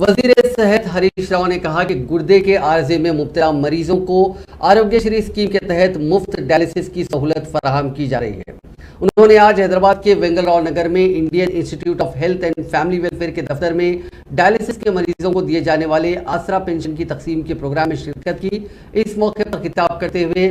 वजीर सेहत हरीश राव ने कहा कि गुर्दे के आर्जे में मुब्तला मरीजों को आरोग्यश्री स्कीम के तहत मुफ्त डायलिसिस की सहूलत फराहम की जा रही है। उन्होंने आज हैदराबाद के वेंगलराव नगर में Indian institute of health and family welfare के दफ्तर में डायलिसिस के मरीजों को दिए जाने वाले आसरा पेंशन की तकसीम के प्रोग्राम में शिरकत की। इस मौके पर खिताब करते हुए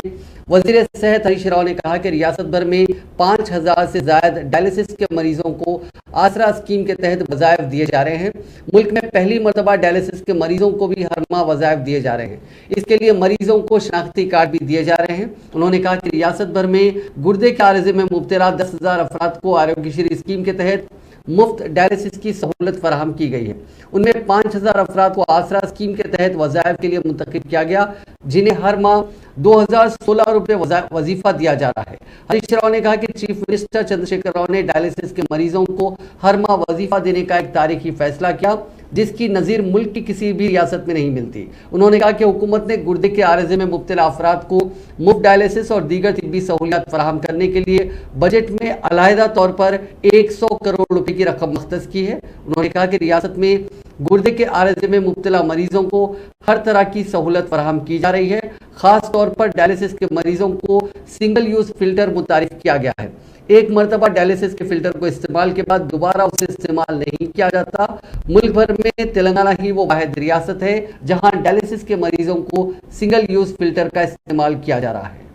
वजीर सेहत हरीश राव ने कहा कि रियासत भर में 5000 से ज्यादा डायलिसिस के मरीजों को आसरा स्कीम के तहत वज़ाइफ दिए जा रहे हैं। मुल्क में पहली मरतबा डायलिसिस के मरीजों को भी हर माह वज़ाइफ दिए जा रहे हैं। इसके लिए मरीजों को शनाख्ती कार्ड भी दिए जा रहे हैं। उन्होंने कहा कि रियासत भर में गुर्दे के आर्जे में मुब्तला 10,000 अफराद को आरोग्यश्री स्कीम के तहत मुफ्त डायलिसिस की सहूलत फराहम की गई है। उनमें 5000 अफराद को आसरा स्कीम के तहत वज़ाइफ के लिए मुंतखब किया गया, जिन्हें हर माह 2016 रुपये वजीफा दिया जा रहा है। हरीश राव ने कहा कि चीफ मिनिस्टर चंद्रशेखर राव ने डायलिसिस के मरीजों को हर माह वजीफा देने का एक तारीखी फैसला किया, जिसकी नज़ीर मुल्क की किसी भी रियासत में नहीं मिलती। उन्होंने कहा कि हुकूमत ने गुर्दे के आर्जे में मुब्तला अफराद को मुफ्त डायलिसिस और दीगर तिब्बी सहूलियात फराहम करने के लिए बजट में अलहदा तौर पर 100 करोड़ रुपए की रकम मख्तस की है। उन्होंने कहा कि रियासत में गुर्दे के आर्जे में मुब्तला मरीजों को हर तरह की सहूलत फराहम की जा रही है। खास तौर पर डायलिसिस के मरीजों को सिंगल यूज फिल्टर मुतारिफ किया गया है। एक मरतबा डायलिसिस के फिल्टर को इस्तेमाल के बाद दोबारा उसे इस्तेमाल नहीं किया जाता। मुल्क भर में तेलंगाना ही वो वाहिद रियासत है जहां डायलिसिस के मरीजों को सिंगल यूज फिल्टर का इस्तेमाल किया जा रहा है।